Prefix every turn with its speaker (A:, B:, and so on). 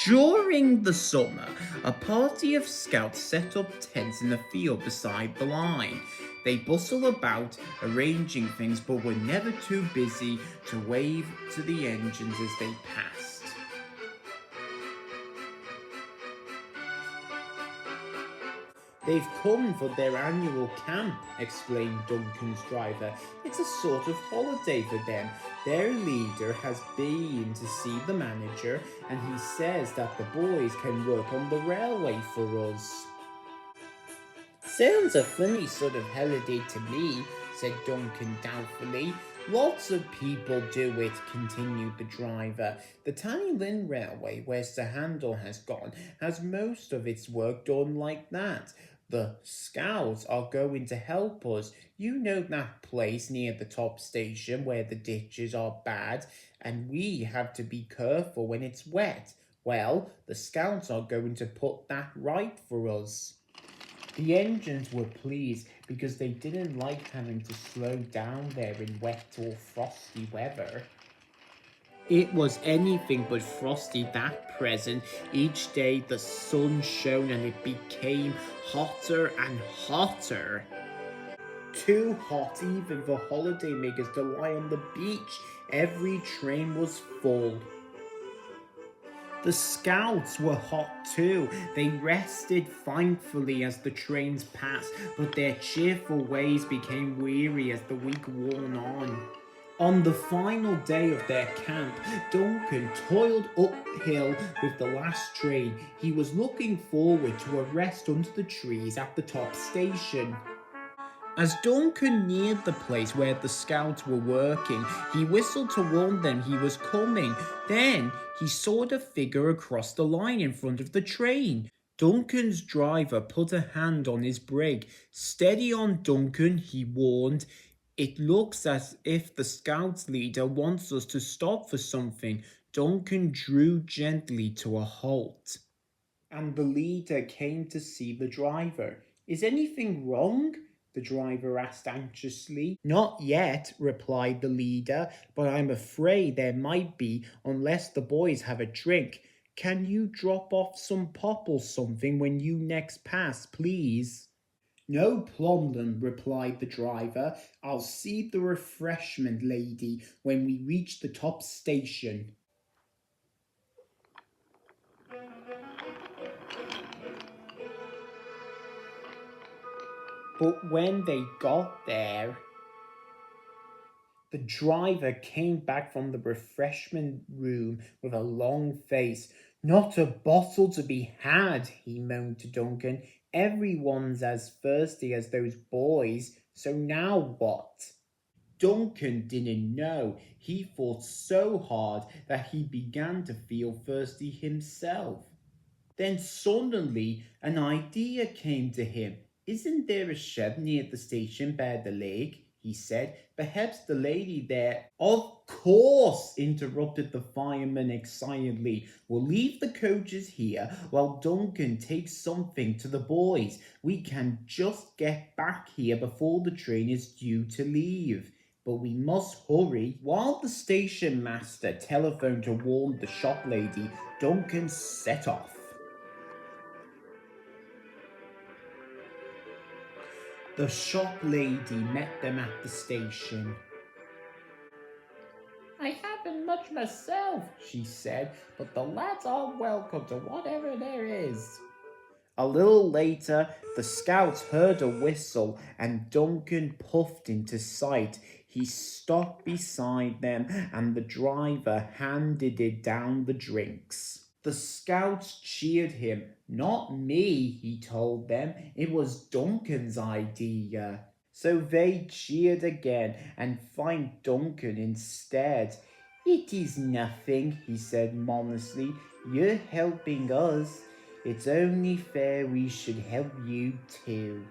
A: During the summer, a party of scouts set up tents in a field beside the line. They bustled about, arranging things, but were never too busy to wave to the engines as they passed. "They've come for their annual camp," explained Duncan's driver. "It's a sort of holiday for them. Their leader has been to see the manager, and he says that the boys can work on the railway for us." "Sounds a funny sort of holiday to me," said Duncan doubtfully. "Lots of people do it," continued the driver. "The tiny Lynn Railway, where Sir Handel has gone, has most of its work done like that. The Scouts are going to help us. You know that place near the top station where the ditches are bad, and we have to be careful when it's wet. Well, the Scouts are going to put that right for us." The engines were pleased because they didn't like having to slow down there in wet or frosty weather. It was anything but frosty that present. Each day the sun shone and it became hotter and hotter. Too hot even for holidaymakers to lie on the beach. Every train was full. The Scouts were hot too. They rested thankfully as the trains passed, but their cheerful ways became weary as the week wore on. On the final day of their camp, Duncan toiled uphill with the last train. He was looking forward to a rest under the trees at the top station. As Duncan neared the place where the Scouts were working, he whistled to warn them he was coming. Then he saw the figure across the line in front of the train. Duncan's driver put a hand on his brake. "Steady on, Duncan," he warned. "It looks as if the Scouts leader wants us to stop for something." Duncan drew gently to a halt, and the leader came to see the driver. "Is anything wrong?" the driver asked anxiously. "Not yet," replied the leader, "but I'm afraid there might be unless the boys have a drink. Can you drop off some pop or something when you next pass, please?" "No problem," replied the driver. "I'll see the refreshment lady when we reach the top station." But when they got there, the driver came back from the refreshment room with a long face. "Not a bottle to be had," he moaned to Duncan. "Everyone's as thirsty as those boys, so now what?" Duncan didn't know. He thought so hard that he began to feel thirsty himself. Then suddenly an idea came to him. "Isn't there a shed near the station by the lake?" he said. "Perhaps the lady there—" "Of course," interrupted the fireman excitedly. "We'll leave the coaches here while Duncan takes something to the boys. We can just get back here before the train is due to leave. But we must hurry." While the station master telephoned to warn the shop lady, Duncan set off. The shop lady met them at the station. "I haven't much myself," she said, "but the lads are welcome to whatever there is." A little later, the Scouts heard a whistle and Duncan puffed into sight. He stopped beside them and the driver handed it down the drinks. The Scouts cheered him. "Not me," he told them. "It was Duncan's idea." So they cheered again and thanked Duncan instead. "It is nothing," he said modestly. "You're helping us. It's only fair we should help you too."